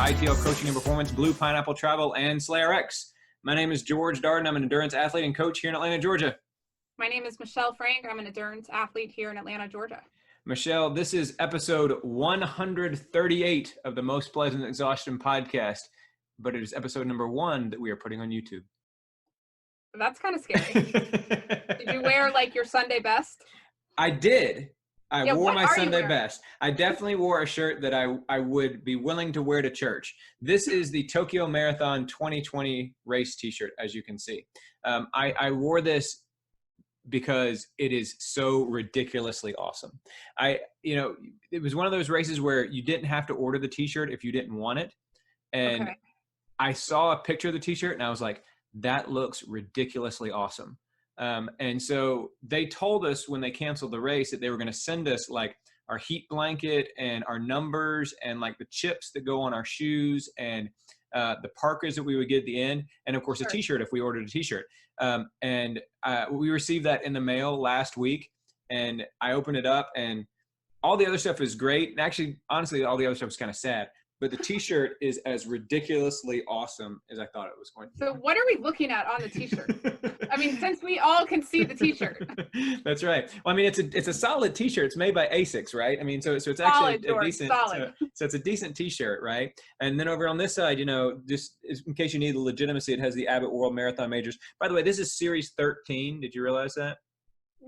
ITL Coaching and Performance, Blue Pineapple Travel, and SlayRX. My name is George Darden. I'm an endurance athlete and coach here in Atlanta, Georgia. My name is Michelle Frank. I'm an endurance athlete here in Atlanta, Georgia. Michelle, this is episode 138 of the Most Pleasant Exhaustion podcast, but it is episode number 1 that we are putting on YouTube. That's kind of scary. Did you wear like your Sunday best? I did. I wore my Sunday wearing? best. I definitely wore a shirt that I would be willing to wear to church. This is the Tokyo Marathon 2020 race t-shirt, as you can see. I wore this because it is so ridiculously awesome. It was one of those races where you didn't have to order the t-shirt if you didn't want it. And Okay. I saw a picture of the t-shirt and I was like, that looks ridiculously awesome. And so they told us when they canceled the race that they were going to send us like our heat blanket and our numbers and like the chips that go on our shoes and the parkas that we would get at the end. And of course, a t-shirt if we ordered a t-shirt. We received that in the mail last week and I opened it up and all the other stuff is great. And actually, honestly, all the other stuff is kind of sad. But the t-shirt is as ridiculously awesome as I thought it was going to be. So what are we looking at on the t-shirt? I mean, since we all can see the t-shirt. That's right. Well, I mean, it's a solid t-shirt. It's made by ASICS, right? I mean, so it's actually a decent. Solid. So it's a decent t-shirt, right? And then over on this side, just in case you need the legitimacy, it has the Abbott World Marathon Majors. By the way, this is series 13. Did you realize that?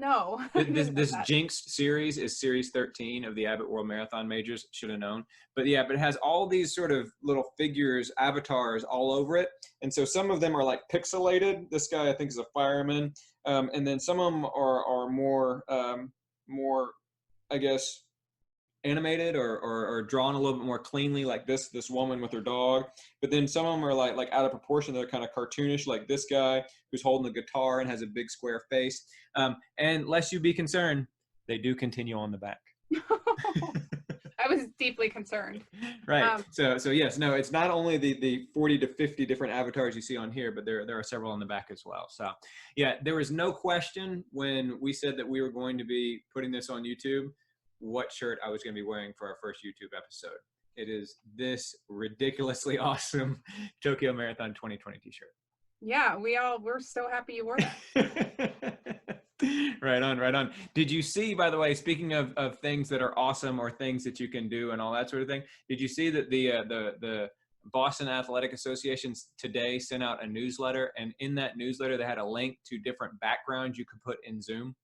No. This Jinx series is series 13 of the Abbott World Marathon Majors. Should have known. But it has all these sort of little figures, avatars all over it. And so some of them are like pixelated. This guy I think is a fireman. And then some of them are more, I guess, animated or drawn a little bit more cleanly, like this woman with her dog. But then some of them are like out of proportion. They're kind of cartoonish, like this guy who's holding the guitar and has a big square face. And lest you be concerned, they do continue on the back. I was deeply concerned. Right. So yes, no, it's not only the 40 to 50 different avatars you see on here, but there are several on the back as well. So yeah, there was no question when we said that we were going to be putting this on YouTube what shirt I was going to be wearing for our first YouTube episode. It is this ridiculously awesome Tokyo Marathon 2020 t-shirt. Yeah, we're so happy you wore that. Right on. Did you see, by the way, speaking of things that are awesome or things that you can do and all that sort of thing, did you see that the Boston Athletic Association today sent out a newsletter, and in that newsletter they had a link to different backgrounds you could put in Zoom?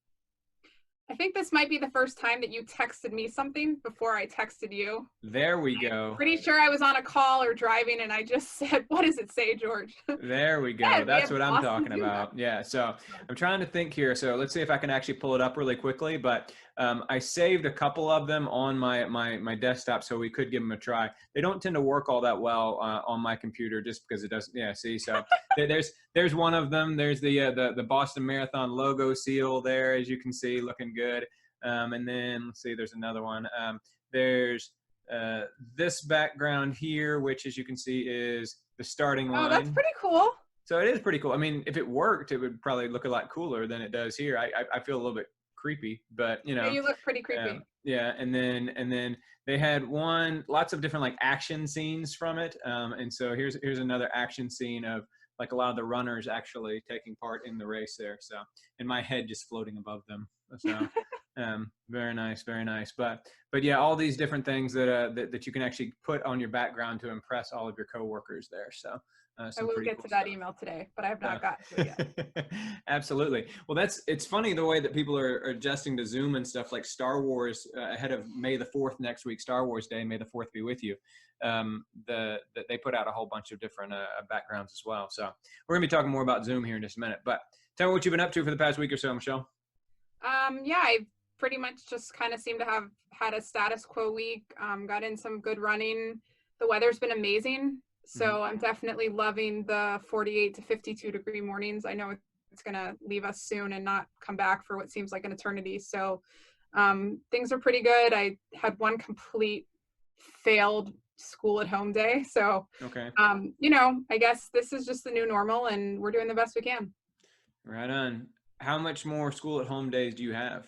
I think this might be the first time that you texted me something before I texted you. There we go. I'm pretty sure I was on a call or driving and I just said, what does it say, George? There we go. Yeah, that's what I'm talking about. Yeah. So I'm trying to think here. So let's see if I can actually pull it up really quickly. But I saved a couple of them on my desktop, so we could give them a try. They don't tend to work all that well on my computer just because it doesn't. Yeah. See, so there's one of them. There's the Boston Marathon logo seal there, as you can see, looking good. And then let's see, there's another one. There's this background here, which, as you can see, is the starting line. Oh, that's pretty cool. So it is pretty cool. I mean, if it worked, it would probably look a lot cooler than it does here. I feel a little bit creepy, but Yeah, you look pretty creepy. Yeah, and then they had lots of different like action scenes from it. And so here's another action scene of like a lot of the runners actually taking part in the race there. So, and my head just floating above them. So very nice. But yeah, all these different things that you can actually put on your background to impress all of your coworkers there. So I will get to that email today, but I have not gotten to it yet. Absolutely. Well, it's funny the way that people are adjusting to Zoom and stuff, like Star Wars ahead of May the 4th next week, Star Wars Day, May the 4th be with you. They put out a whole bunch of different backgrounds as well. So we're gonna be talking more about Zoom here in just a minute, but tell me what you've been up to for the past week or so, Michelle. Yeah, I pretty much just kind of seem to have had a status quo week. Got in some good running. The weather's been amazing. So I'm definitely loving the 48 to 52 degree mornings. I know it's going to leave us soon and not come back for what seems like an eternity. So things are pretty good. I had one complete failed school at home day. So, okay. I guess this is just the new normal and we're doing the best we can. Right on. How much more school at home days do you have?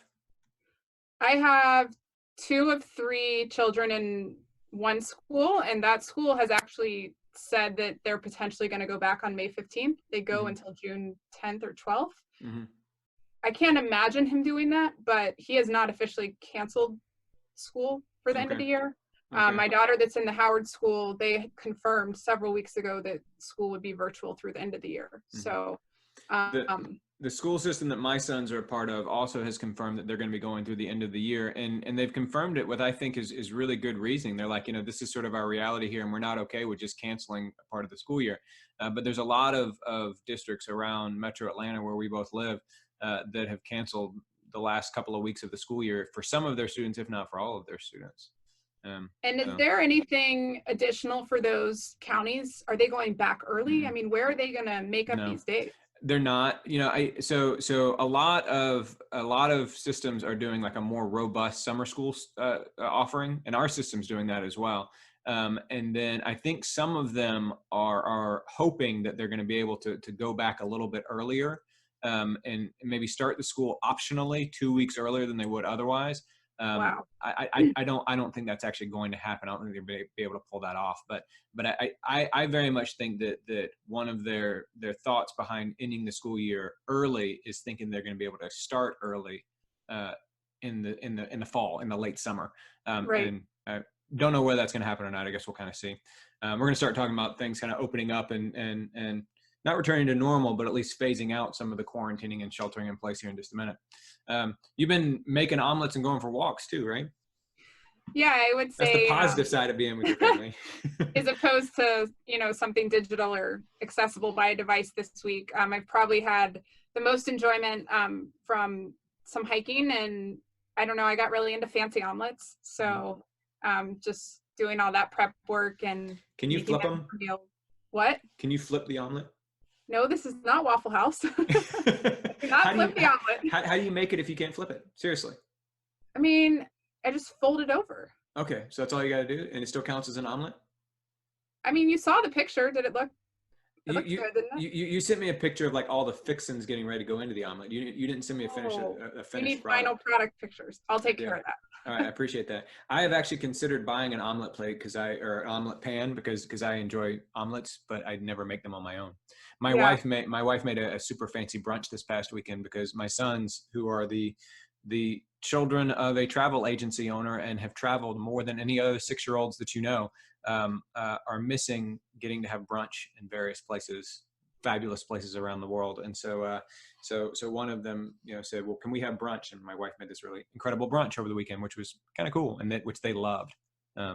I have 2 of 3 children in one school, and that school has actually said that they're potentially going to go back on May 15th. They go until June 10th or 12th. I can't imagine him doing that, but he has not officially canceled school for the end of the year. My daughter that's in the Howard school, they confirmed several weeks ago that school would be virtual through the end of the year. So the school system that my sons are a part of also has confirmed that they're going to be going through the end of the year, and they've confirmed it with, I think, is really good reasoning. They're like, this is sort of our reality here, and we're not okay with just canceling a part of the school year. But there's a lot of districts around Metro Atlanta where we both live that have canceled the last couple of weeks of the school year for some of their students, if not for all of their students. And is there anything additional for those counties? Are they going back early? I mean, where are they going to make up these days? They're not, so a lot of systems are doing like a more robust summer school offering, and our system's doing that as well. And then I think some of them are hoping that they're going to be able to go back a little bit earlier, and maybe start the school optionally 2 weeks earlier than they would otherwise. Wow. I don't think that's actually going to happen. I don't think they'll be able to pull that off. But I very much think that one of their thoughts behind ending the school year early is thinking they're going to be able to start early in the fall, in the late summer. Right. And I don't know whether that's going to happen or not. I guess we'll kind of see. We're going to start talking about things kind of opening up and not returning to normal, but at least phasing out some of the quarantining and sheltering in place here in just a minute. You've been making omelets and going for walks too, right? Yeah, I would say that's the positive side of being with your family. as opposed to, something digital or accessible by a device this week. I've probably had the most enjoyment from some hiking, and I don't know, I got really into fancy omelets. So just doing all that prep work. And can you flip them? What? Can you flip the omelet? No, this is not Waffle House. Not flip the omelet. How do you make it if you can't flip it? Seriously. I mean, I just fold it over. Okay, so that's all you got to do, and it still counts as an omelet? I mean, you saw the picture. Did it look? It looked good, didn't it? You sent me a picture of like all the fixins getting ready to go into the omelet. You didn't send me a finished product. You need final product pictures. I'll take care of that. All right, I appreciate that. I have actually considered buying an omelet plate or an omelet pan because I enjoy omelets, but I'd never make them on my own. My wife made a super fancy brunch this past weekend because my sons, who are the children of a travel agency owner and have traveled more than any other 6-year-olds that are missing getting to have brunch in various places, fabulous places around the world. And so one of them, said, well, can we have brunch? And my wife made this really incredible brunch over the weekend, which was kind of cool, and which they loved.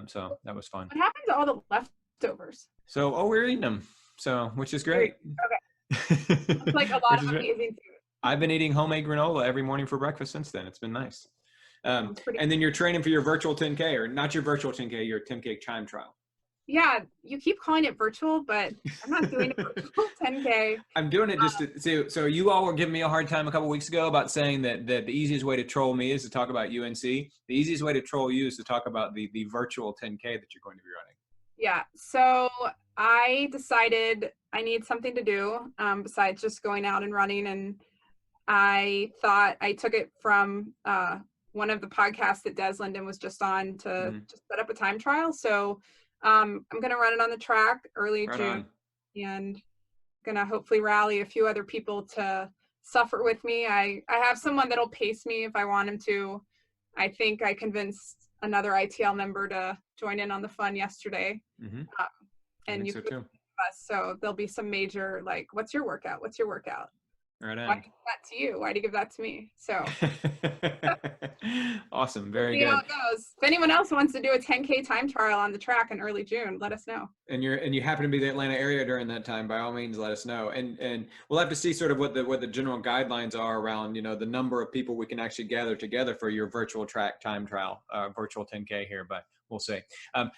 So that was fun. What happened to all the leftovers? So, we're eating them. So, which is great. Okay. It's like a lot of amazing food. I've been eating homemade granola every morning for breakfast since then. It's been nice. And then you're training for your virtual 10K, or not your virtual 10K, your 10K time trial. Yeah, you keep calling it virtual, but I'm not doing a virtual 10K. I'm doing it just to see. So you all were giving me a hard time a couple weeks ago about saying that the easiest way to troll me is to talk about UNC. The easiest way to troll you is to talk about the virtual 10K that you're going to be running. Yeah, so I decided I need something to do besides just going out and running, and I thought I took it from one of the podcasts that Des Linden was just on to just set up a time trial. So I'm going to run it on the track early June, and going to hopefully rally a few other people to suffer with me. I have someone that'll pace me if I want him to. I think I convinced another ITL member to join in on the fun yesterday. And you too. So there'll be some major, like, what's your workout? What's your workout? Right on. Why do you give that to you? Why do you give that to me? So awesome. Very good. How it goes. If anyone else wants to do a 10K time trial on the track in early June, let us know. And you happen to be in the Atlanta area during that time, by all means, let us know. And we'll have to see sort of what the general guidelines are around, the number of people we can actually gather together for your virtual track time trial, virtual 10K here, but we'll see.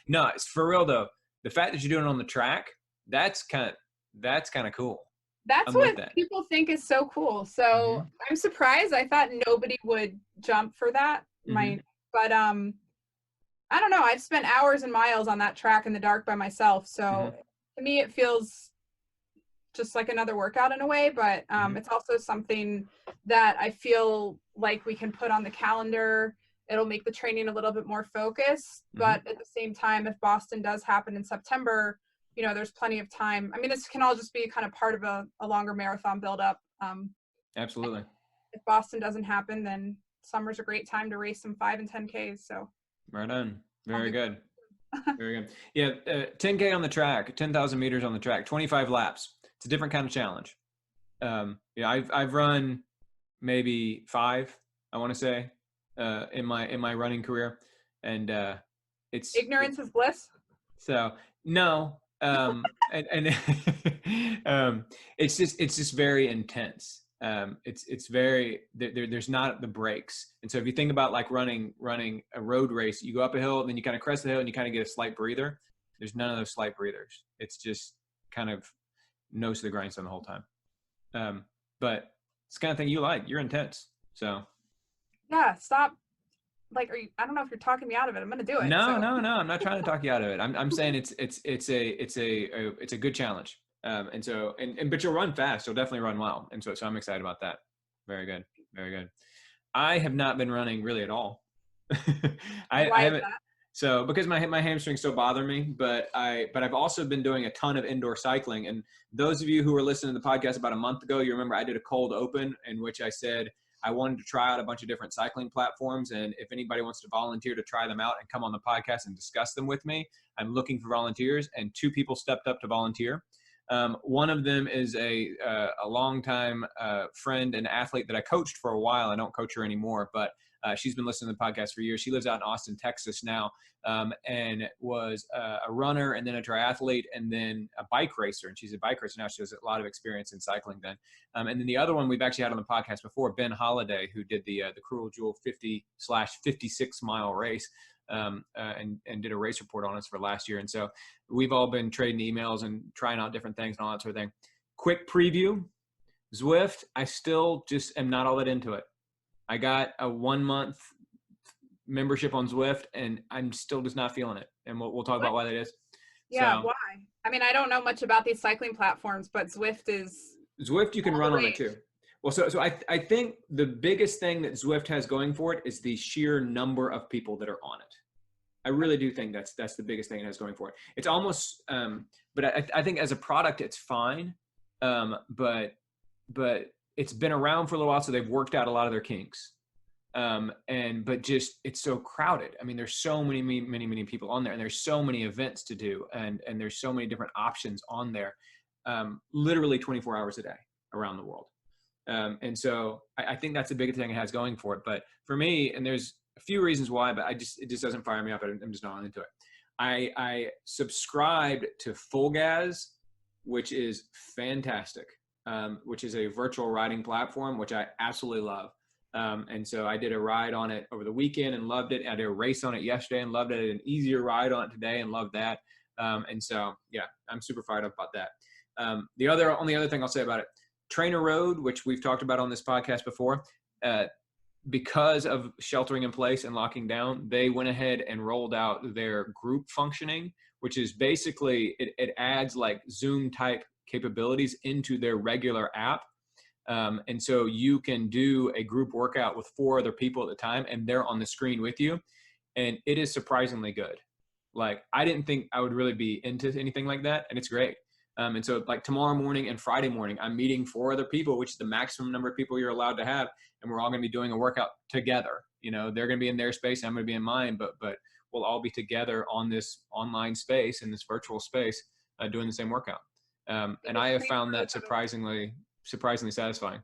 No, it's for real though. The fact that you're doing it on the track, that's kind of cool. That's what people think is so cool. So I'm surprised. I thought nobody would jump for that. But I don't know. I've spent hours and miles on that track in the dark by myself. So to me, it feels just like another workout in a way. But it's also something that I feel like we can put on the calendar it'll make the training a little bit more focused. But at the same time, if Boston does happen in September, you know, there's plenty of time. I mean, this can all just be kind of part of a longer marathon buildup. Absolutely. If Boston doesn't happen, then summer's a great time to race some 5 and 10Ks. So right on. Very good. Very good. Yeah. 10K on the track, 10,000 meters on the track, 25 laps. It's a different kind of challenge. Yeah, I've run maybe 5, I want to say, in my running career, and it's ignorance is bliss. So no, and it's just very intense. It's very there's not the breaks, and so if you think about like running a road race, you go up a hill, then you kind of crest the hill, and you kind of get a slight breather. There's none of those slight breathers. It's just kind of nose to the grindstone the whole time. But it's the kind of thing you like. You're intense, so yeah. Stop. Like, I don't know if you're talking me out of it. I'm going to do it. No. I'm not trying to talk you out of it. I'm saying it's a good challenge. But you'll run fast. You'll definitely run well. And so I'm excited about that. Very good. Very good. I have not been running really at all. I haven't. So because my hamstrings still bother me, but I've also been doing a ton of indoor cycling. And those of you who were listening to the podcast about a month ago, you remember I did a cold open in which I said I wanted to try out a bunch of different cycling platforms. And if anybody wants to volunteer to try them out and come on the podcast and discuss them with me, I'm looking for volunteers. And 2 people stepped up to volunteer. One of them is a longtime friend and athlete that I coached for a while. I don't coach her anymore, but she's been listening to the podcast for years. She lives out in Austin, Texas now, and was a runner and then a triathlete and then a bike racer. And she's a bike racer now. She has a lot of experience in cycling then. And then the other one we've actually had on the podcast before, Ben Holiday, who did the Cruel Jewel 50/56 mile race. And did a race report on us for last year. And so we've all been trading emails and trying out different things and all that sort of thing. Quick preview, Zwift, I still just am not all that into it. I got a 1-month membership on Zwift and I'm still just not feeling it. And we'll talk about why that is. Yeah, so, why? I mean, I don't know much about these cycling platforms, but Zwift you can run on it too. Well, so I think the biggest thing that Zwift has going for it is the sheer number of people that are on it. I really do think that's the biggest thing it has going for it. It's almost, but I think as a product, it's fine. But it's been around for a little while, so they've worked out a lot of their kinks. But just, it's so crowded. I mean, there's so many people on there, and there's so many events to do, and there's so many different options on there, literally 24 hours a day around the world. And so I think that's the biggest thing it has going for it. But for me, and there's a few reasons why, but it just doesn't fire me up. I'm just not into it. I subscribed to Full Gas, which is fantastic, which is a virtual riding platform, which I absolutely love. And so I did a ride on it over the weekend and loved it. I did a race on it yesterday and loved it. I did an easier ride on it today and loved that. And so, yeah, I'm super fired up about that. The only other thing I'll say about it, Trainer Road, which we've talked about on this podcast before, because of sheltering in place and locking down, they went ahead and rolled out their group functioning, which is basically, it adds like Zoom type capabilities into their regular app. And so you can do a group workout with 4 other people at a time, and they're on the screen with you. And it is surprisingly good. Like, I didn't think I would really be into anything like that, and it's great. And so like tomorrow morning and Friday morning, I'm meeting 4 other people, which is the maximum number of people you're allowed to have. And we're all going to be doing a workout together. You know, they're going to be in their space, I'm going to be in mine, but we'll all be together on this online space, in this virtual space, doing the same workout. And I have found that surprisingly satisfying.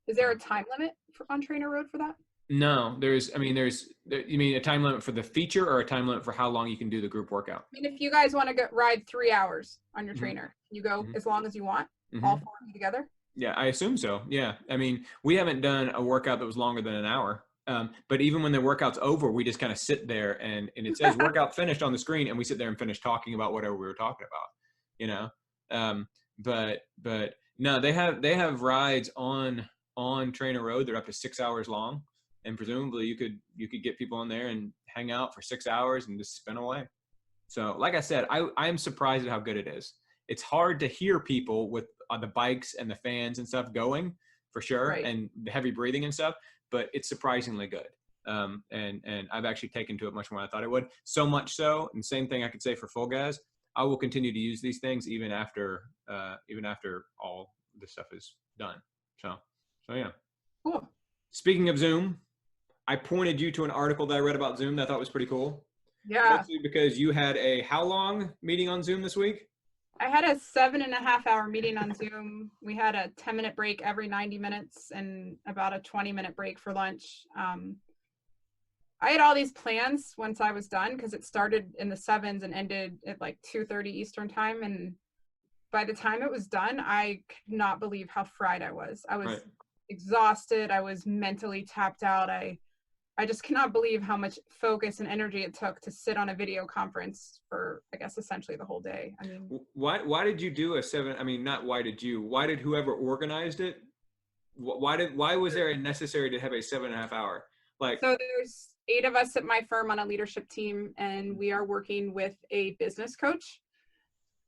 Is there a time limit on Trainer Road for that? No, you mean a time limit for the feature or a time limit for how long you can do the group workout? I mean, if you guys want to ride 3 hours on your trainer, you go as long as you want, all 4 of you together? Yeah, I assume so. Yeah. I mean, we haven't done a workout that was longer than an hour. But even when the workout's over, we just kind of sit there and it says workout finished on the screen, and we sit there and finish talking about whatever we were talking about, you know? But no, they have rides on Trainer Road. They're up to 6 hours long. And presumably you could get people in there and hang out for 6 hours and just spin away. So like I said, I'm surprised at how good it is. It's hard to hear people with the bikes and the fans and stuff going, for sure, right, and the heavy breathing and stuff, but it's surprisingly good. And I've actually taken to it much more than I thought I would. So much so, and same thing I could say for Full Gas, I will continue to use these things even after all this stuff is done. So yeah. Cool. Speaking of Zoom, I pointed you to an article that I read about Zoom that I thought was pretty cool. Yeah. Mostly because you had a how long meeting on Zoom this week? I had a 7.5-hour meeting on Zoom. We had a 10-minute break every 90 minutes and about a 20-minute break for lunch. I had all these plans once I was done because it started in the 7s and ended at like 2:30 Eastern time. And by the time it was done, I could not believe how fried I was. I was exhausted. I was mentally tapped out. I just cannot believe how much focus and energy it took to sit on a video conference for, I guess, essentially the whole day. I mean, why did you do a 7? I mean, not why did you? Why did whoever organized it? Why was there a necessary to have a 7.5 hour? Like, so there's 8 of us at my firm on a leadership team, and we are working with a business coach.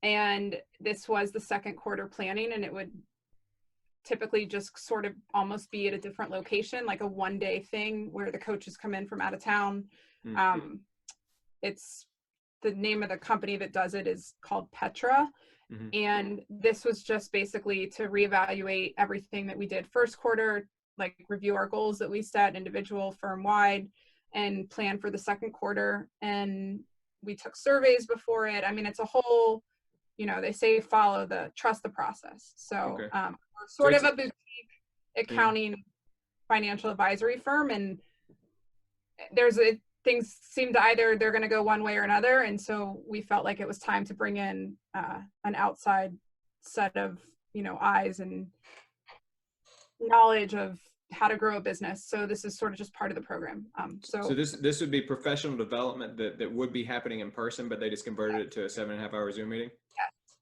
And this was the second quarter planning, and it would typically just sort of almost be at a different location, like a 1-day thing where the coaches come in from out of town. It's the name of the company that does it is called Petra. And this was just basically to reevaluate everything that we did first quarter, like review our goals that we set individual firm wide and plan for the second quarter. And we took surveys before it. I mean, it's a whole, they say trust the process. So we're sort of a boutique accounting financial advisory firm, and things seem to either they're going to go one way or another. And so we felt like it was time to bring in an outside set of, eyes and knowledge of how to grow a business. So this is sort of just part of the program. So this would be professional development that would be happening in person, but they just converted it to a 7.5 hour Zoom meeting.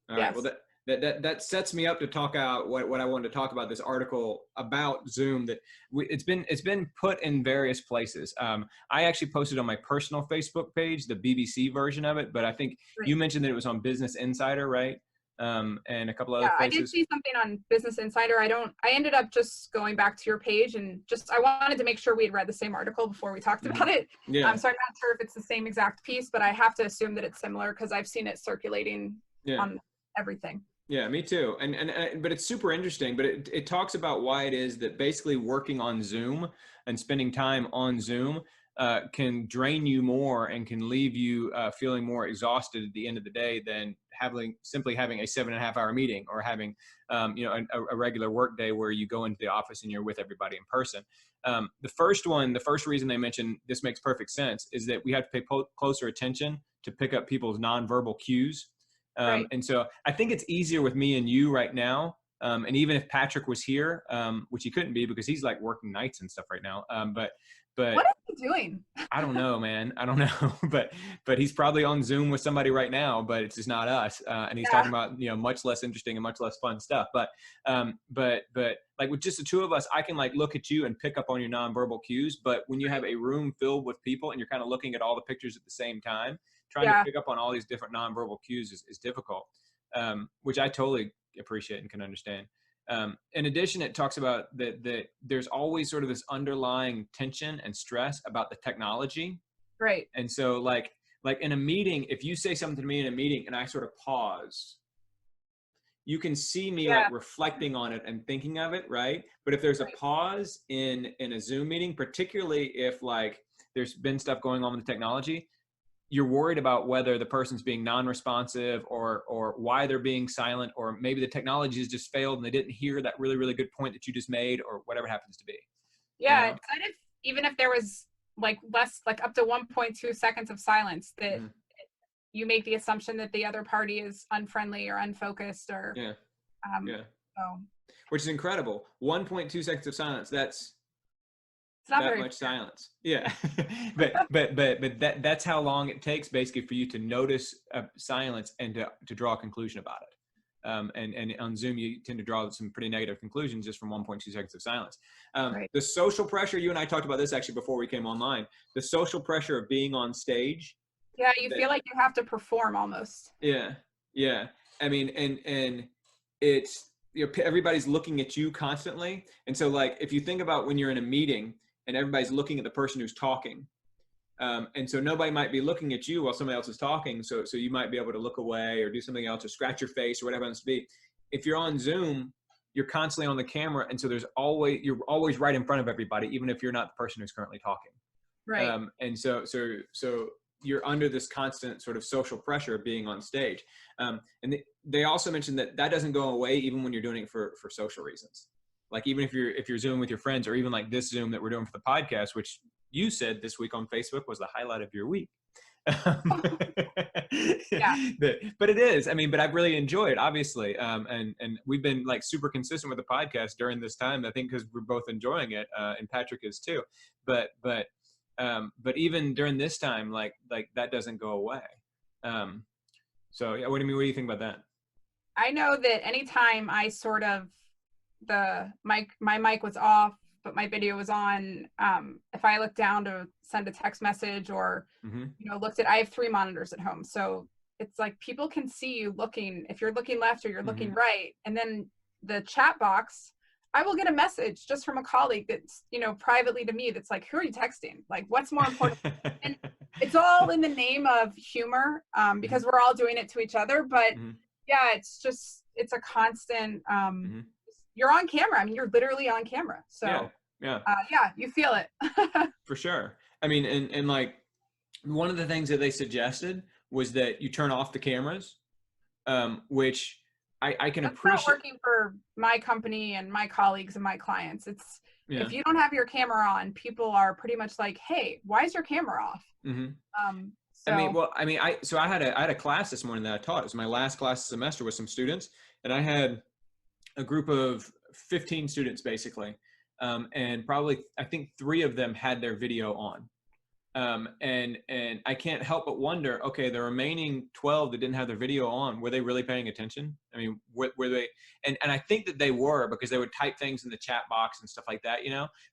All right. Well, that sets me up to talk out what I wanted to talk about, this article about Zoom that it's been put in various places. I actually posted on my personal Facebook page, the BBC version of it, but I think you mentioned that it was on Business Insider, right? And a couple other places. I did see something on Business Insider. I ended up just going back to your page and I wanted to make sure we had read the same article before we talked about it. So I'm not sure if it's the same exact piece, but I have to assume that it's similar because I've seen it circulating on everything. Yeah, me too. And but it's super interesting, but it talks about why it is that basically working on Zoom and spending time on Zoom can drain you more and can leave you feeling more exhausted at the end of the day than simply having a 7.5 hour meeting or having a regular work day where you go into the office and you're with everybody in person. The first reason they mention this makes perfect sense is that we have to pay closer attention to pick up people's nonverbal cues. And so I think it's easier with me and you right now. And even if Patrick was here, which he couldn't be because he's like working nights and stuff right now. But what are you doing? I don't know, man. I don't know. But he's probably on Zoom with somebody right now, but it's just not us. And he's talking about, much less interesting and much less fun stuff. But like with just the two of us, I can like look at you and pick up on your nonverbal cues. But when you have a room filled with people and you're kind of looking at all the pictures at the same time, trying to pick up on all these different nonverbal cues is difficult, which I totally appreciate and can understand. In addition, it talks about that there's always sort of this underlying tension and stress about the technology. Right. And so like in a meeting, if you say something to me in a meeting and I sort of pause, you can see me like reflecting on it and thinking of it, right? But if there's a pause in a Zoom meeting, particularly if like there's been stuff going on with the technology, you're worried about whether the person's being non-responsive or why they're being silent, or maybe the technology has just failed and they didn't hear that really, really good point that you just made, or whatever happens to be. Yeah. It's kind of, even if there was like up to 1.2 seconds of silence, that you make the assumption that the other party is unfriendly or unfocused or, so. Which is incredible. 1.2 seconds of silence. That's not that much silence. Yeah. but that's how long it takes basically for you to notice silence and to draw a conclusion about it. And on Zoom, you tend to draw some pretty negative conclusions just from 1.2 seconds of silence. The social pressure, you and I talked about this actually before we came online, the social pressure of being on stage. Yeah. You feel like you have to perform almost. Yeah. Yeah. I mean, and it's, everybody's looking at you constantly. And so like, if you think about when you're in a meeting, and everybody's looking at the person who's talking. And so nobody might be looking at you while somebody else is talking. So you might be able to look away or do something else or scratch your face or whatever it happens to be. If you're on Zoom, you're constantly on the camera. And so you're always right in front of everybody, even if you're not the person who's currently talking. Right. And so you're under this constant sort of social pressure of being on stage. And they also mentioned that doesn't go away even when you're doing it for social reasons. Like even if you're Zooming with your friends, or even like this Zoom that we're doing for the podcast, which you said this week on Facebook was the highlight of your week. Yeah. But it is, I mean, but I've really enjoyed it, obviously. And we've been like super consistent with the podcast during this time, I think, because we're both enjoying it. And Patrick is too. But even during this time, like that doesn't go away. So yeah, what do you think about that? I know that anytime I sort of, my mic was off, but my video was on, if I looked down to send a text message or, I have 3 monitors at home. So it's like people can see you looking, if you're looking left or you're looking right. And then the chat box, I will get a message just from a colleague that's, privately to me, that's like, who are you texting? Like, what's more important? And it's all in the name of humor, because we're all doing it to each other. But yeah, it's a constant, you're on camera. I mean, you're literally on camera. So yeah, you feel it. For sure. I mean, and like one of the things that they suggested was that you turn off the cameras, which I can appreciate. That's not working for my company and my colleagues and my clients. It's if you don't have your camera on, people are pretty much like, hey, why is your camera off? So, I had a class this morning that I taught. It was my last class of the semester with some students, and I had a group of 15 students basically. And probably, I think 3 of them had their video on. And I can't help but wonder, okay, the remaining 12 that didn't have their video on, were they really paying attention? I mean, were they, and I think that they were, because they would type things in the chat box and stuff like that,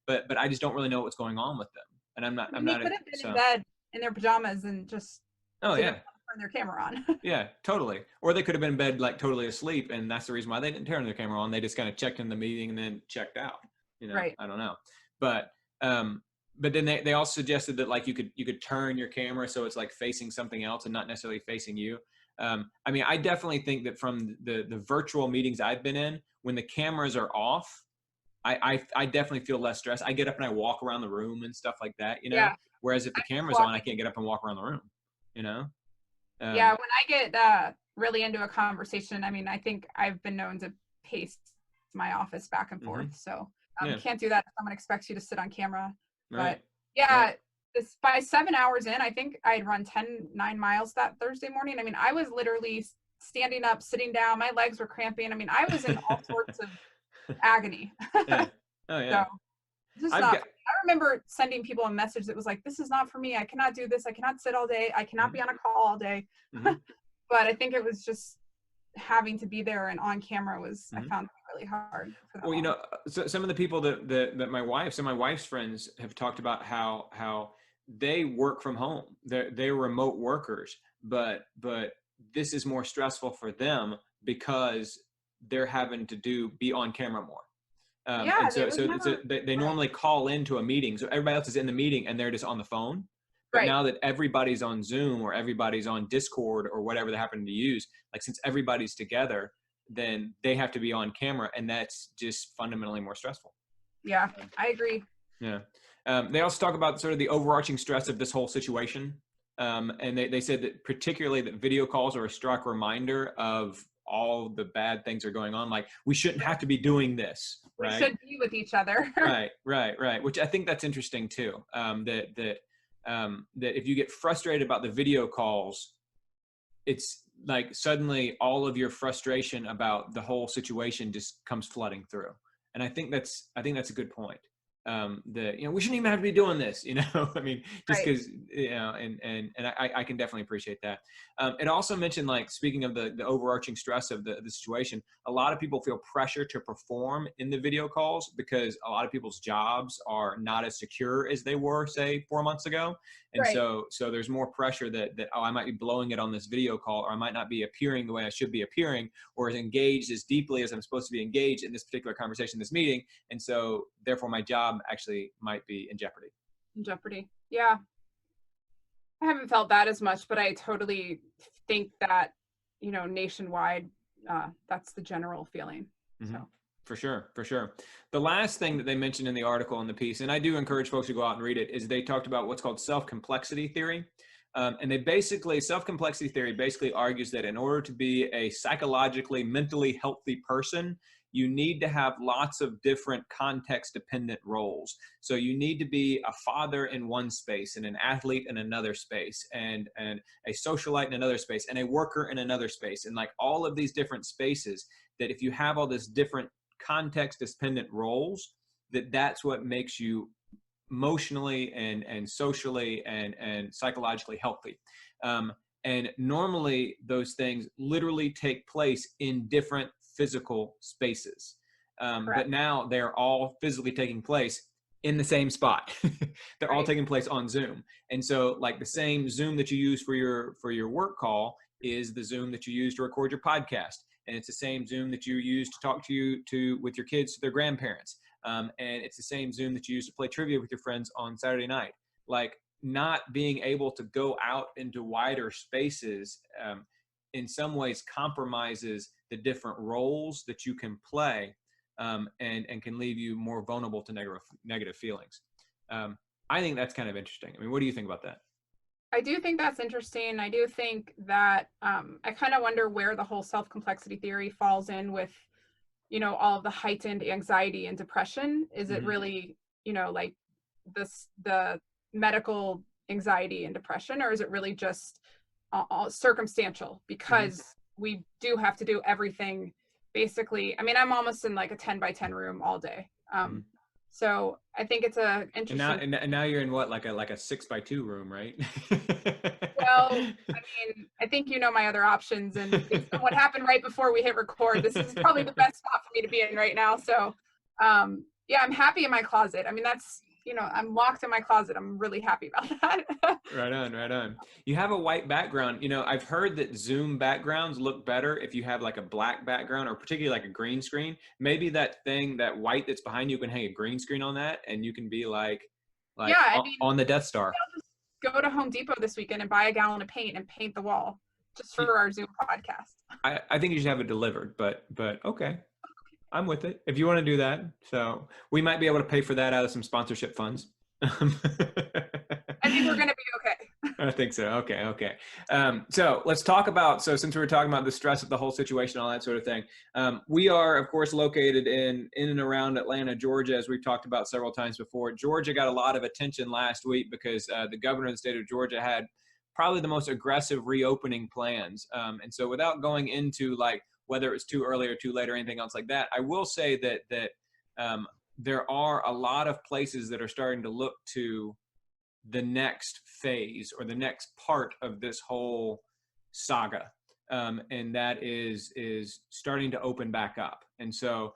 but I just don't really know what's going on with them. And I'm not, they could have been in bed in their pajamas and just turn their camera on. Yeah, totally. Or they could have been in bed like totally asleep, and that's the reason why they didn't turn their camera on. They just kind of checked in the meeting and then checked out. Right. I don't know, but then they also suggested that like you could turn your camera so it's like facing something else and not necessarily facing you. I mean, I definitely think that from the virtual meetings I've been in, when the cameras are off, I definitely feel less stressed. I get up and I walk around the room and stuff like that, Yeah. Whereas if the camera's on, I can't get up and walk around the room, Yeah, when I get really into a conversation, I mean, I think I've been known to pace my office back and forth. So can't do that if someone expects you to sit on camera. Right. But yeah, by 7 hours in, I think I'd run 9 miles that Thursday morning. I mean, I was literally standing up, sitting down. My legs were cramping. I mean, I was in all sorts of agony. Yeah. Oh yeah. So, I remember sending people a message that was like, this is not for me. I cannot do this. I cannot sit all day. I cannot be on a call all day. But I think it was just having to be there and on camera was, I found it really hard. Well, so some of the people that my wife's friends have talked about how they work from home. They're remote workers, but this is more stressful for them because they're having to be on camera more. And so they normally call into a meeting. So everybody else is in the meeting and they're just on the phone. But now that everybody's on Zoom or everybody's on Discord or whatever they happen to use, like since everybody's together, then they have to be on camera, and that's just fundamentally more stressful. Yeah, I agree. Yeah. They also talk about sort of the overarching stress of this whole situation. And they said that particularly that video calls are a stark reminder of all the bad things are going on. Like we shouldn't have to be doing this. We should be with each other. Right. Which I think that's interesting too. That if you get frustrated about the video calls, it's like suddenly all of your frustration about the whole situation just comes flooding through. And I think that's a good point. We shouldn't even have to be doing this, I mean, just because, and I can definitely appreciate that. It also mentioned, like, speaking of the overarching stress of the situation, a lot of people feel pressure to perform in the video calls because a lot of people's jobs are not as secure as they were, say, 4 months ago. And so there's more pressure that, I might be blowing it on this video call, or I might not be appearing the way I should be appearing, or as engaged as deeply as I'm supposed to be engaged in this particular conversation, this meeting. And so therefore my job job actually might be in jeopardy. In jeopardy. Yeah. I haven't felt that as much, but I totally think that, nationwide, that's the general feeling. Mm-hmm. So. For sure, for sure. The last thing that they mentioned in the article in the piece, and I do encourage folks to go out and read it, is they talked about what's called self-complexity theory. And self-complexity theory basically argues that in order to be a psychologically, mentally healthy person, you need to have lots of different context-dependent roles. So you need to be a father in one space, and an athlete in another space, and a socialite in another space, and a worker in another space. And like all of these different spaces, that if you have all this different context-dependent roles, that's what makes you emotionally and socially and psychologically healthy. And normally those things literally take place in different physical spaces. But now they're all physically taking place in the same spot. They're all taking place on Zoom. And so like the same Zoom that you use for your work call is the Zoom that you use to record your podcast. And it's the same Zoom that you use to talk with your kids to their grandparents. And it's the same Zoom that you use to play trivia with your friends on Saturday night. Like not being able to go out into wider spaces in some ways compromises the different roles that you can play and can leave you more vulnerable to negative feelings. I think that's kind of interesting. I mean, what do you think about that? I do think that's interesting. I do think that I kind of wonder where the whole self-complexity theory falls in with, all of the heightened anxiety and depression. Is it really, like the medical anxiety and depression, or is it really just circumstantial? Because we do have to do everything basically. I mean, I'm almost in like a 10 by 10 room all day. So I think it's a interesting. And now you're in what, like a 6 by 2 room, right? Well, I mean, I think my other options, and based on what happened right before we hit record, this is probably the best spot for me to be in right now. So, yeah, I'm happy in my closet. I mean, that's, I'm locked in my closet. I'm really happy about that. Right on. You have a white background. I've heard that Zoom backgrounds look better if you have like a black background, or particularly like a green screen. Maybe that white that's behind you can hang a green screen on that, and you can be like yeah, I mean, on the Death Star. I'll just go to Home Depot this weekend and buy a gallon of paint and paint the wall just for our Zoom podcast. I think you should have it delivered, but okay. I'm with it if you want to do that. So we might be able to pay for that out of some sponsorship funds. I think we're going to be okay. I think so. Okay. So let's talk about, since we were talking about the stress of the whole situation, all that sort of thing, we are of course located in and around Atlanta, Georgia, as we've talked about several times before. Georgia got a lot of attention last week because the governor of the state of Georgia had probably the most aggressive reopening plans. And so without going into like whether it's too early or too late or anything else like that, I will say that there are a lot of places that are starting to look to the next phase or the next part of this whole saga. And that is starting to open back up. And so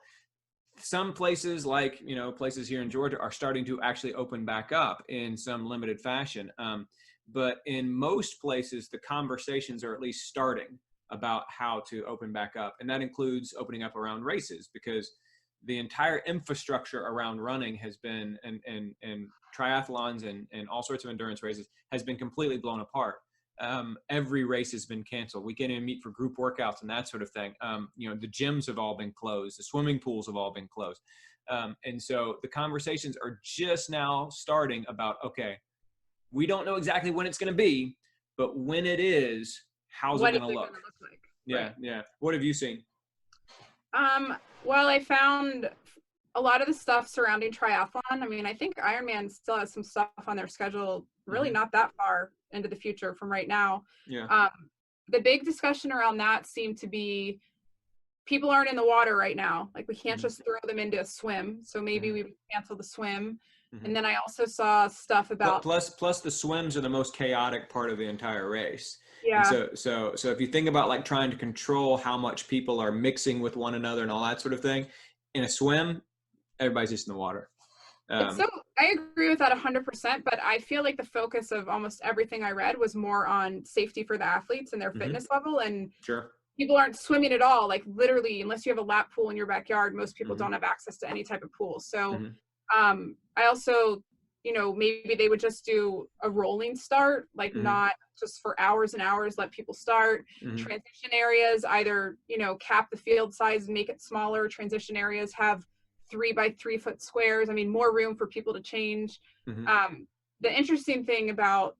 some places like, places here in Georgia are starting to actually open back up in some limited fashion. But in most places, the conversations are at least starting about how to open back up. And that includes opening up around races, because the entire infrastructure around running has been, and triathlons and all sorts of endurance races has been completely blown apart. Every race has been canceled. We can't even meet for group workouts and that sort of thing. The gyms have all been closed. The swimming pools have all been closed. And so the conversations are just now starting about, okay, we don't know exactly when it's going to be, but when it is, how's it going to look? Like? Yeah, right. Yeah. What have you seen? Well, I found a lot of the stuff surrounding triathlon. I mean, I think Ironman still has some stuff on their schedule, really not that far into the future from right now. Yeah. The big discussion around that seemed to be people aren't in the water right now. Like we can't just throw them into a swim. So maybe we would cancel the swim. And then I also saw stuff about plus the swims are the most chaotic part of the entire race. Yeah. And so if you think about like trying to control how much people are mixing with one another and all that sort of thing, in a swim, everybody's just in the water. So I agree with that 100%, but I feel like the focus of almost everything I read was more on safety for the athletes and their fitness level. And sure, people aren't swimming at all. Like literally, unless you have a lap pool in your backyard, most people don't have access to any type of pool. So I also, maybe they would just do a rolling start, like not just for hours and hours, let people start. Transition areas, either, cap the field size and make it smaller. Transition areas have 3 by 3 foot squares. I mean, more room for people to change. The interesting thing about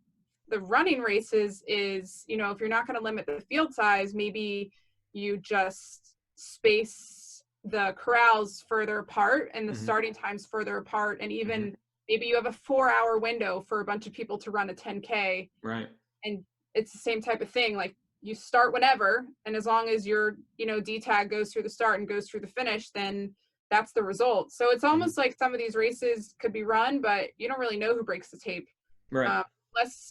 the running races is, if you're not going to limit the field size, maybe you just space the corrals further apart and the starting times further apart. And even maybe you have a 4-hour window for a bunch of people to run a 10K. Right. And it's the same type of thing. Like, you start whenever, and as long as your, D tag goes through the start and goes through the finish, then that's the result. So it's almost like some of these races could be run, but you don't really know who breaks the tape. Right.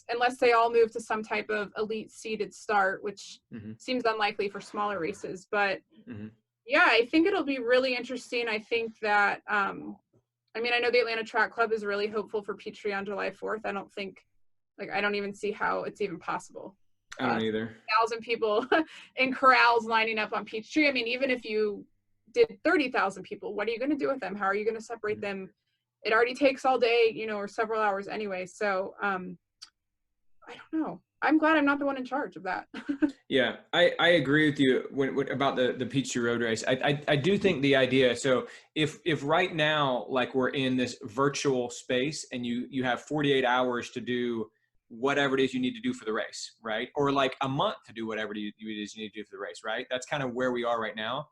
Unless they all move to some type of elite seeded start, which seems unlikely for smaller races. But yeah, I think it'll be really interesting. I think that, I know the Atlanta Track Club is really hopeful for Peachtree on July 4th. I don't even see how it's even possible. I don't either. 1,000 people in corrals lining up on Peachtree. I mean, even if you did 30,000 people, what are you going to do with them? How are you going to separate them? It already takes all day, or several hours anyway. So I don't know. I'm glad I'm not the one in charge of that. Yeah, I agree with you about the Peachtree Road Race. I do think the idea, so if right now, like, we're in this virtual space and you have 48 hours to do whatever it is you need to do for the race, right? Or like a month to do whatever it is you need to do for the race, right? That's kind of where we are right now.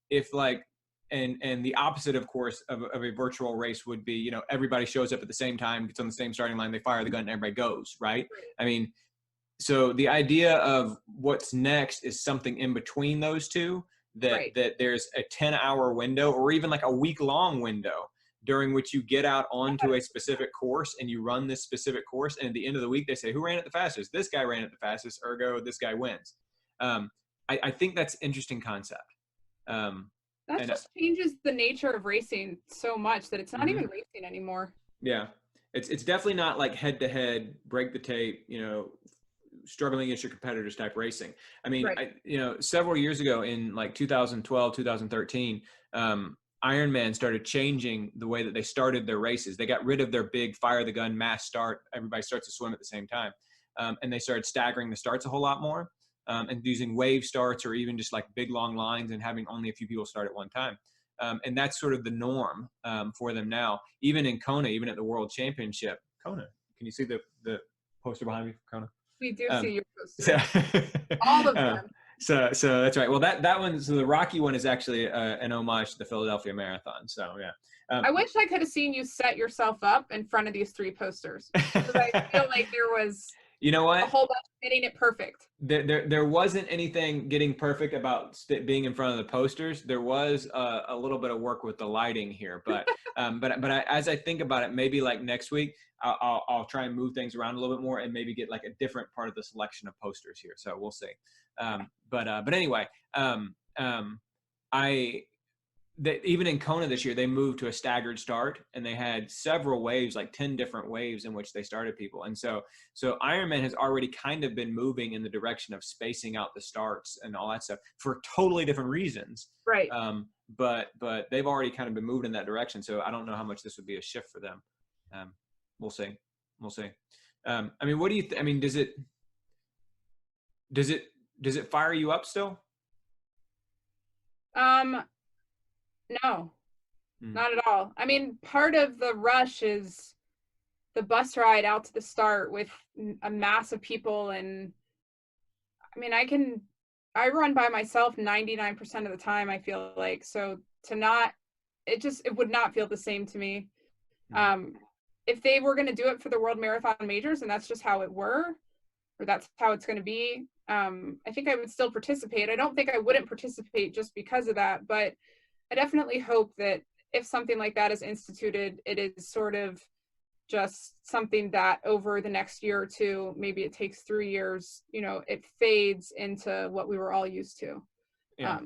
If like, and the opposite, of course, of a virtual race would be, everybody shows up at the same time, gets on the same starting line, they fire the gun, and everybody goes, right? I mean, so the idea of what's next is something in between those two, that there's a 10-hour window or even like a week-long window during which you get out onto a specific course and you run this specific course. And at the end of the week, they say, who ran it the fastest? This guy ran it the fastest, ergo this guy wins. I think that's an interesting concept. That just changes the nature of racing so much that it's not even racing anymore. Yeah. It's definitely not like head-to-head, break the tape, struggling against your competitors type racing. I mean, several years ago in like 2012, 2013, Ironman started changing the way that they started their races. They got rid of their big fire the gun mass start. Everybody starts to swim at the same time. And they started staggering the starts a whole lot more. And using wave starts or even just like big long lines and having only a few people start at one time. And that's sort of the norm for them now. Even in Kona, even at the World Championship. Kona, can you see the poster behind me for Kona? We do see your poster. All of them. So that's right. Well, that one, so the Rocky one is actually an homage to the Philadelphia Marathon. So yeah. I wish I could have seen you set yourself up in front of these 3 posters, because I feel like there was a whole bunch of getting it perfect. There wasn't anything getting perfect about being in front of the posters. There was a little bit of work with the lighting here, but as I think about it, maybe like next week, I'll try and move things around a little bit more and maybe get like a different part of the selection of posters here. So we'll see. But anyway, even in Kona this year, they moved to a staggered start and they had several waves, like 10 different waves in which they started people. And so Ironman has already kind of been moving in the direction of spacing out the starts and all that stuff for totally different reasons. Right. But they've already kind of been moved in that direction. So I don't know how much this would be a shift for them. We'll see. I mean, what do you, does it fire you up still? No, not at all. I mean, part of the rush is the bus ride out to the start with a mass of people. And I mean, I run by myself 99% of the time, I feel like. So it would not feel the same to me. If they were going to do it for the World Marathon Majors and that's just how it were, or that's how it's going to be, I think I would still participate. I don't think I wouldn't participate just because of that, but I definitely hope that if something like that is instituted, it is sort of just something that over the next year or two, maybe it takes 3 years, it fades into what we were all used to. Yeah,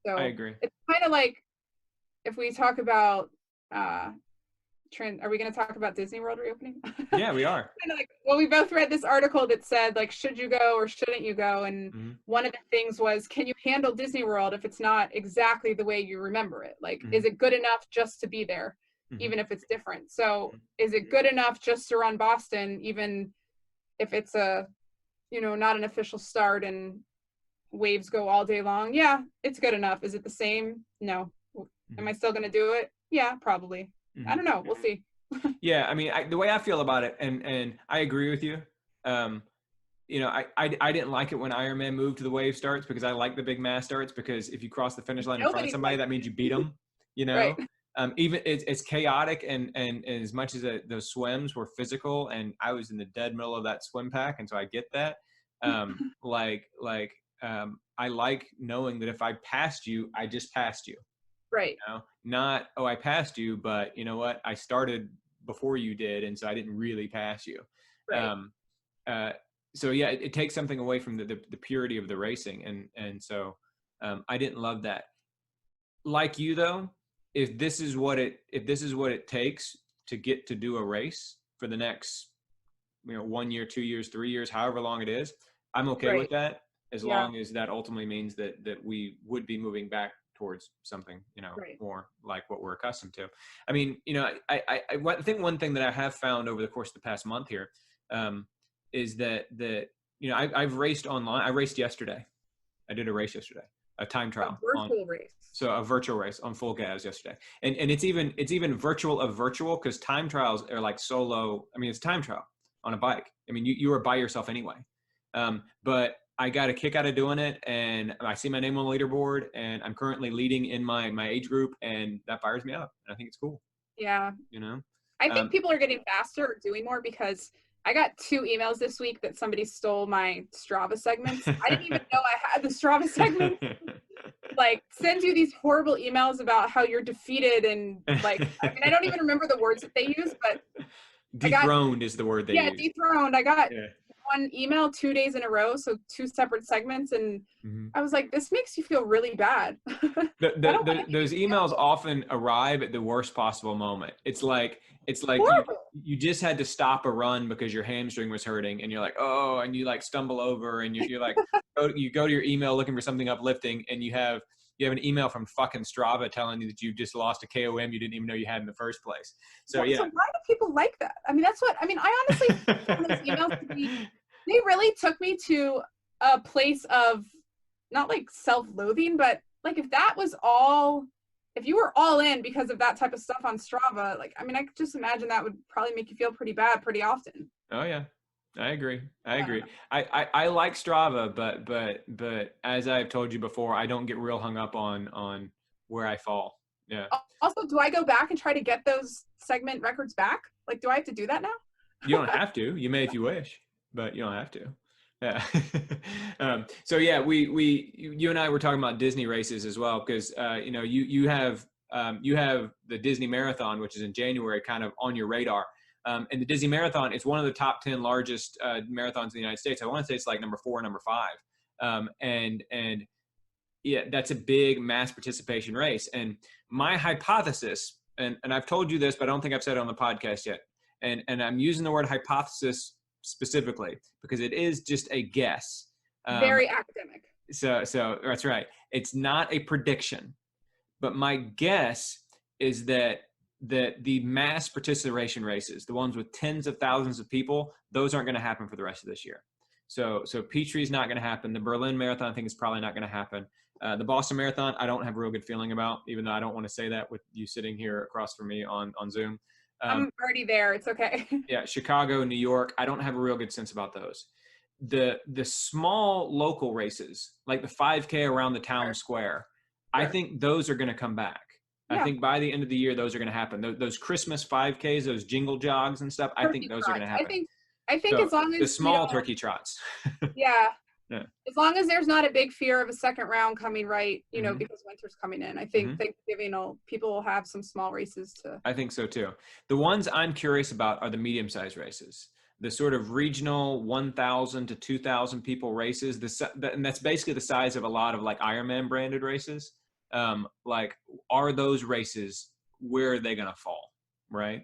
so I agree. It's kind of like if we talk about, are we going to talk about Disney World reopening? Yeah, we are. Well, we both read this article that said, like, should you go or shouldn't you go? And one of the things was, can you handle Disney World if it's not exactly the way you remember it? Like, is it good enough just to be there? even if it's different. So is it good enough just to run Boston, even if it's a, not an official start and waves go all day long? Yeah, it's good enough. Is it the same? No. Am I still going to do it? Yeah, probably. I don't know. We'll see. Yeah. I mean, the way I feel about it, and I agree with you. I didn't like it when Ironman moved to the wave starts, because I like the big mass starts, because if you cross the finish line in front of somebody, that means you beat them, Right. Even it's chaotic, and as much as those swims were physical, and I was in the dead middle of that swim pack. And so I get that. I like knowing that if I passed you, I just passed you. Right. Not, oh, I passed you, but you know what? I started before you did. And so I didn't really pass you. Right. So yeah, it takes something away from the purity of the racing. And so I didn't love that. Like you though, if this is what it takes to get to do a race for the next, 1 year, 2 years, 3 years, however long it is, I'm okay with that, as long as that ultimately means that we would be moving back towards something, more like what we're accustomed to. I mean, I think one thing that I have found over the course of the past month here, is that I've raced online. I raced yesterday. I did a race yesterday, a time trial. A virtual race. So a virtual race on Full Gas yesterday. And it's even virtual of virtual, because time trials are like solo. I mean, it's time trial on a bike. I mean, you are by yourself anyway. But I got a kick out of doing it, and I see my name on the leaderboard, and I'm currently leading in my age group, and that fires me up. And I think it's cool. Yeah. I think people are getting faster or doing more, because I got 2 emails this week that somebody stole my Strava segments. I didn't even know I had the Strava segments. Like, send you these horrible emails about how you're defeated, and I don't even remember the words that they use, but dethroned is the word they use. Yeah, dethroned. I got one email 2 days in a row, so 2 separate segments, and I was like, this makes you feel really bad. Those emails often arrive at the worst possible moment. It's like you just had to stop a run because your hamstring was hurting, and you're like, oh, and you like stumble over, and you're like, you go to your email looking for something uplifting, and you have an email from fucking Strava telling you that you just lost a KOM you didn't even know you had in the first place. So So why do people like that? I mean, I honestly found those emails to be, they really took me to a place of not like self-loathing, but like if you were all in because of that type of stuff on Strava, I could just imagine that would probably make you feel pretty bad pretty often. Oh yeah. I agree. I like Strava, but as I've told you before, I don't get real hung up on where I fall. Yeah. Also, do I go back and try to get those segment records back? Like, do I have to do that now? You don't have to. You may if you wish, but you don't have to. Yeah. So yeah, you and I were talking about Disney races as well, because you have the Disney Marathon, which is in January, kind of on your radar. And the Disney Marathon is one of the top 10 largest marathons in the United States. I want to say it's like number 4 or number 5. And yeah, that's a big mass participation race. And my hypothesis, and I've told you this, but I don't think I've said it on the podcast yet. And I'm using the word hypothesis specifically because it is just a guess. Very academic. So that's right. It's not a prediction, but my guess is that the mass participation races, the ones with tens of thousands of people, those aren't going to happen for the rest of this year. So Peachtree is not going to happen. The Berlin Marathon, I think, is probably not going to happen. The Boston Marathon, I don't have a real good feeling about, even though I don't want to say that with you sitting here across from me on Zoom. I'm already there. It's okay. Yeah, Chicago, New York, I don't have a real good sense about those. The small local races, like the 5K around the town square, I think those are going to come back. Yeah. I think by the end of the year, those are going to happen. Those Christmas 5Ks, those jingle jogs and stuff, I think those are going to happen. I think so, as long as the small turkey trots. Yeah. As long as there's not a big fear of a second round coming, right? Because winter's coming in. I think Thanksgiving, people will have some small races to. I think so too. The ones I'm curious about are the medium-sized races, the sort of regional 1,000 to 2,000 people races. And that's basically the size of a lot of like Ironman branded races. Like, are those races, where are they going to fall, right?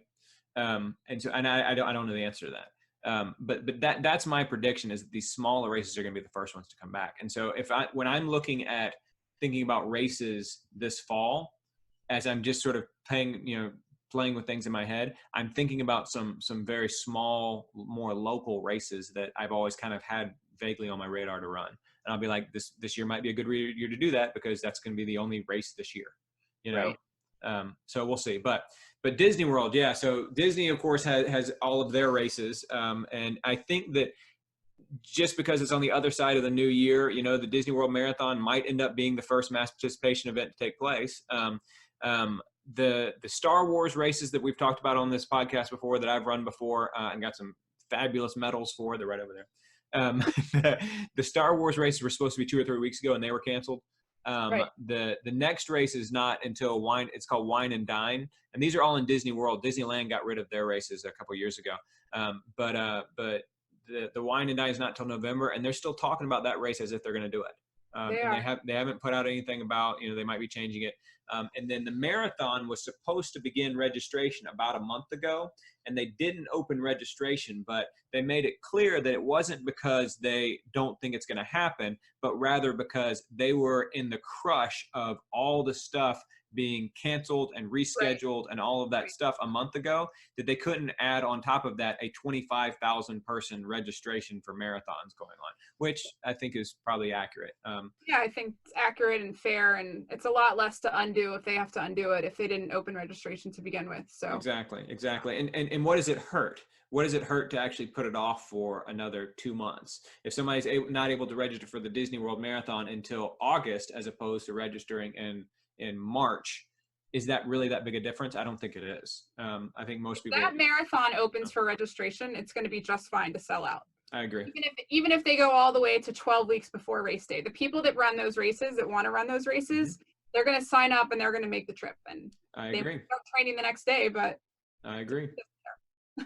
And I don't know the answer to that. But that's my prediction, is that these smaller races are going to be the first ones to come back. And so when I'm looking at thinking about races this fall, as I'm just sort of playing with things in my head, I'm thinking about some very small, more local races that I've always kind of had vaguely on my radar to run. And I'll be like, this year might be a good year to do that, because that's going to be the only race this year, you know? Right. So we'll see. But Disney World, yeah. So Disney, of course, has all of their races. And I think that just because it's on the other side of the new year, you know, the Disney World Marathon might end up being the first mass participation event to take place. The Star Wars races that we've talked about on this podcast before, that I've run before, and got some fabulous medals for, they're right over there. The Star Wars races were supposed to be 2 or 3 weeks ago, and they were canceled. Right. The next race is not until it's called Wine and Dine, and these are all in Disney World. Disneyland got rid of their races a couple years ago, but the Wine and Dine is not till November, and they're still talking about that race as if they're going to do it. They haven't put out anything about, you know, they might be changing it. And then the marathon was supposed to begin registration about a month ago, and they didn't open registration, but they made it clear that it wasn't because they don't think it's going to happen, but rather because they were in the crush of all the stuff being canceled and rescheduled and all of that stuff a month ago, that they couldn't add on top of that a 25,000 person registration for marathons going on, which I think is probably accurate. Yeah, I think it's accurate and fair, and it's a lot less to undo if they have to undo it if they didn't open registration to begin with. So exactly. And what does it hurt? What does it hurt to actually put it off for another 2 months? If somebody's not able to register for the Disney World Marathon until August, as opposed to registering in March, is that really that big a difference? I don't think it is. I think most people. That marathon opens for registration, it's going to be just fine to sell out. I agree. Even if they go all the way to 12 weeks before race day, the people that run those races, that want to run those races, they're going to sign up and they're going to make the trip. And I they agree. start training the next day, but I agree.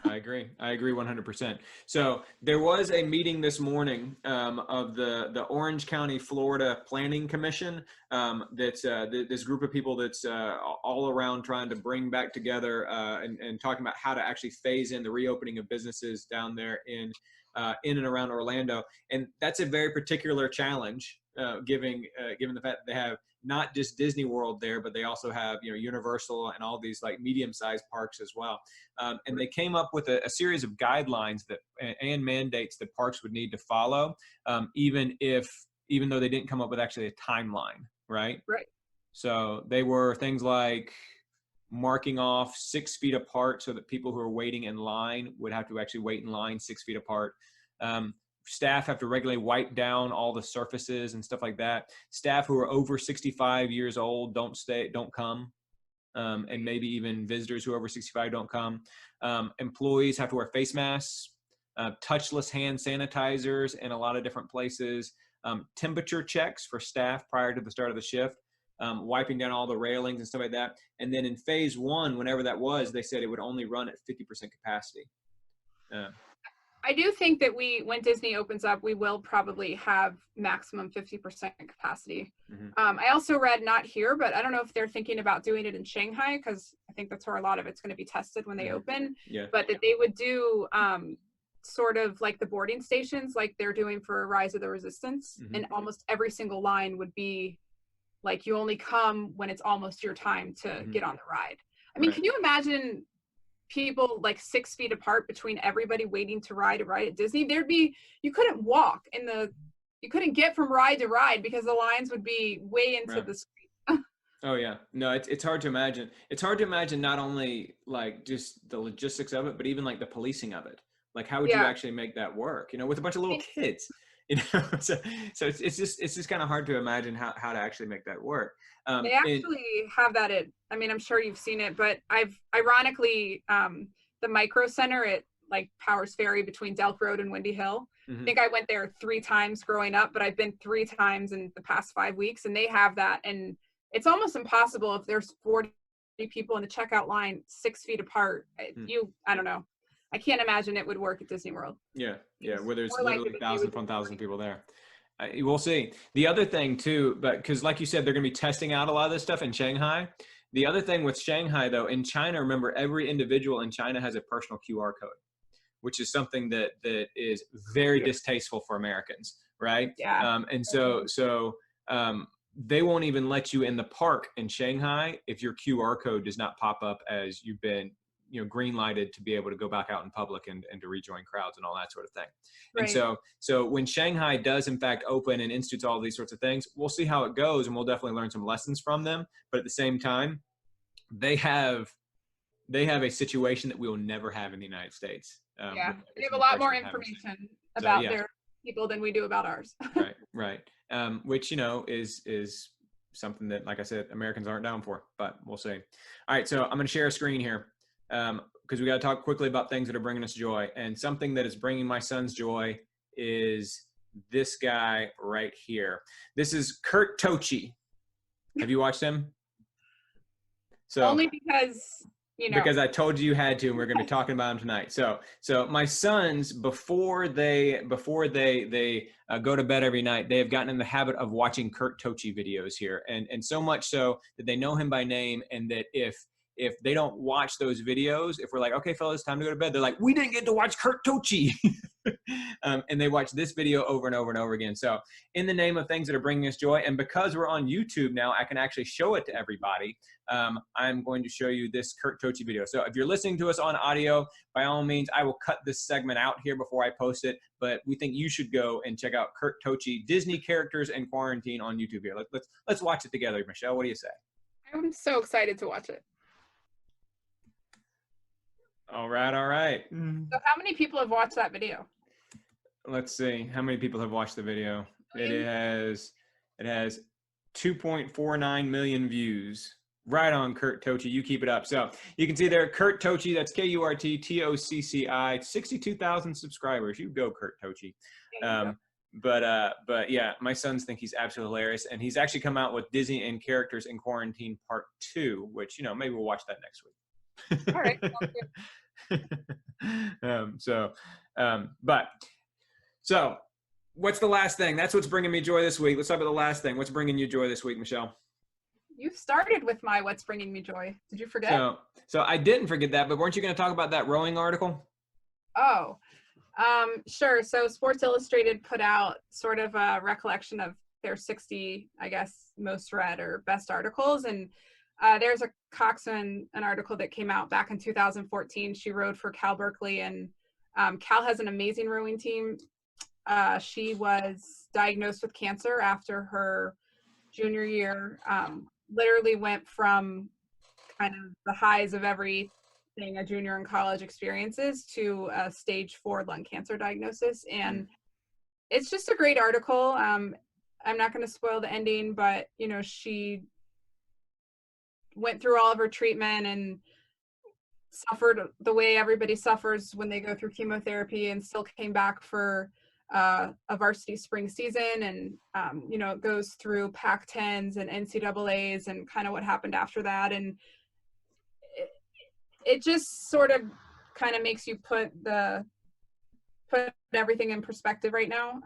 I agree 100%. So there was a meeting this morning of the Orange County, Florida Planning Commission. That's this group of people that's all around trying to bring back together and talking about how to actually phase in the reopening of businesses down there in and around Orlando. And that's a very particular challenge, given the fact that they have not just Disney World there, but they also have, you know, Universal and all these like medium-sized parks as well. And they came up with a series of guidelines and mandates that parks would need to follow, even though they didn't come up with actually a timeline, right? Right. So they were things like marking off 6 feet apart so that people who are waiting in line would have to actually wait in line 6 feet apart. Staff have to regularly wipe down all the surfaces and stuff like that. Staff who are over 65 years old don't come. And maybe even visitors who are over 65 don't come. Employees have to wear face masks, touchless hand sanitizers in a lot of different places, temperature checks for staff prior to the start of the shift, wiping down all the railings and stuff like that. And then in phase 1, whenever that was, they said it would only run at 50% capacity. I do think that when Disney opens up, we will probably have maximum 50% capacity. I also read, not here, but I don't know if they're thinking about doing it in Shanghai, because I think that's where a lot of it's going to be tested when they open. Yeah. But that they would do sort of like the boarding stations, like they're doing for Rise of the Resistance, and almost every single line would be like, you only come when it's almost your time to get on the ride. I mean, can you imagine people like 6 feet apart between everybody waiting to ride at Disney? You couldn't walk you couldn't get from ride to ride because the lines would be way into the street. Oh yeah, no, it's hard to imagine. It's hard to imagine not only like just the logistics of it, but even like the policing of it. Like, how would you actually make that work? You know, with a bunch of little kids. You know, so it's just kind of hard to imagine how to actually make that work. They actually have that I'm sure you've seen it, but ironically, the Micro Center at like Powers Ferry between Delk Road and Windy Hill. I think I went there 3 times growing up, but I've been 3 times in the past 5 weeks, and they have that. And it's almost impossible if there's 40 people in the checkout line 6 feet apart. I don't know. I can't imagine it would work at Disney World. Yeah, where there's literally thousands upon thousands of people there. We'll see. The other thing too, but because like you said, they're going to be testing out a lot of this stuff in Shanghai. The other thing with Shanghai though, in China, remember, every individual in China has a personal QR code, which is something that is very distasteful for Americans, right? Yeah. And so they won't even let you in the park in Shanghai if your QR code does not pop up as you've been, green lighted to be able to go back out in public and to rejoin crowds and all that sort of thing. Right. And so when Shanghai does in fact open and institutes all these sorts of things, we'll see how it goes and we'll definitely learn some lessons from them. But at the same time, they have a situation that we will never have in the United States. They have a lot more information about their people than we do about ours. Right. Which, is something that, like I said, Americans aren't down for, but we'll see. All right. So I'm going to share a screen here because we got to talk quickly about things that are bringing us joy. And something that is bringing my son's joy is this guy right here. This is Kurt Tocci. Have you watched him? So only because because I told you had to, and we're going to be talking about him tonight. So my sons, before they go to bed every night, they have gotten in the habit of watching Kurt Tocci videos here, and so much so that they know him by name, and that if they don't watch those videos, if we're like, okay, fellas, time to go to bed, they're like, we didn't get to watch Kurt Tocci. And they watch this video over and over and over again. So in the name of things that are bringing us joy, and because we're on YouTube now, I can actually show it to everybody. I'm going to show you this Kurt Tocci video. So if you're listening to us on audio, by all means, I will cut this segment out here before I post it, but we think you should go and check out Kurt Tocci, Disney Characters in Quarantine on YouTube here. Let's watch it together, Michelle. What do you say? I'm so excited to watch it. All right. So how many people have watched that video? Let's see. How many people have watched the video? It has 2.49 million views. Right on, Kurt Tocci. You keep it up. So you can see there, Kurt Tocci. That's KurtTocci, 62,000 subscribers. You go, Kurt Tocci. But yeah, my sons think he's absolutely hilarious, and he's actually come out with Disney and Characters in Quarantine Part 2, which maybe we'll watch that next week. All right. So what's the last thing? That's what's bringing me joy this week. Let's talk about the last thing. What's bringing you joy this week, Michelle? You started with my what's bringing me joy. Did you forget? So I didn't forget that, but weren't you going to talk about that rowing article? Oh, sure. So Sports Illustrated put out sort of a recollection of their 60, I guess, most read or best articles. And there's a coxswain, an article that came out back in 2014. She rowed for Cal Berkeley, and Cal has an amazing rowing team. She was diagnosed with cancer after her junior year, literally went from kind of the highs of everything a junior in college experiences to a stage 4 lung cancer diagnosis. And it's just a great article. I'm not going to spoil the ending, but, she went through all of her treatment and suffered the way everybody suffers when they go through chemotherapy, and still came back for a varsity spring season. And, it goes through Pac-10s and NCAAs and kind of what happened after that. And it just sort of kind of makes you put everything in perspective right now.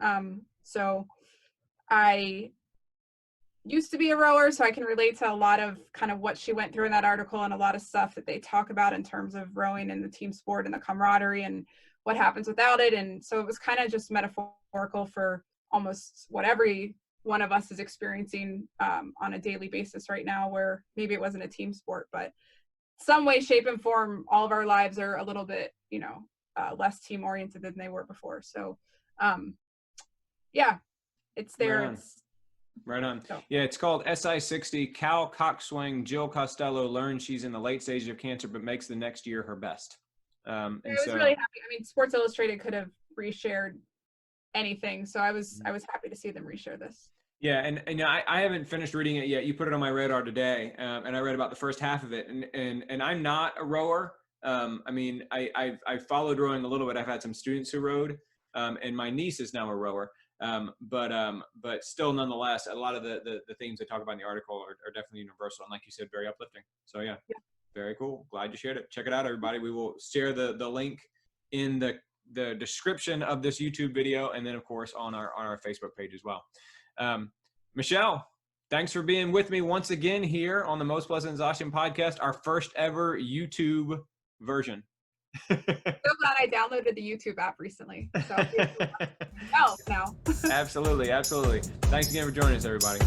So I used to be a rower, so I can relate to a lot of kind of what she went through in that article, and a lot of stuff that they talk about in terms of rowing and the team sport and the camaraderie and what happens without it. And so it was kind of just metaphorical for almost what every one of us is experiencing on a daily basis right now, where maybe it wasn't a team sport, but some way, shape, and form, all of our lives are a little bit, less team oriented than they were before. So, yeah, it's there. Right on. Yeah, it's called SI60. Cal Coxswain Jill Costello learns she's in the late stages of cancer, but makes the next year her best. I was really happy. I mean, Sports Illustrated could have reshared anything, so I was happy to see them reshare this. Yeah, and I haven't finished reading it yet. You put it on my radar today, and I read about the first half of it. And I'm not a rower. I mean, I've followed rowing a little bit. I've had some students who rowed, and my niece is now a rower. But still, nonetheless, a lot of the themes they talk about in the article are definitely universal, and like you said, very uplifting. So yeah, very cool. Glad you shared it. Check it out, everybody. We will share the link in the description of this YouTube video, and then of course on our Facebook page as well. Michelle, thanks for being with me once again here on the Most Pleasant Exhaustion podcast, our first ever YouTube version. So glad I downloaded the YouTube app recently. So now. Absolutely. Thanks again for joining us, everybody.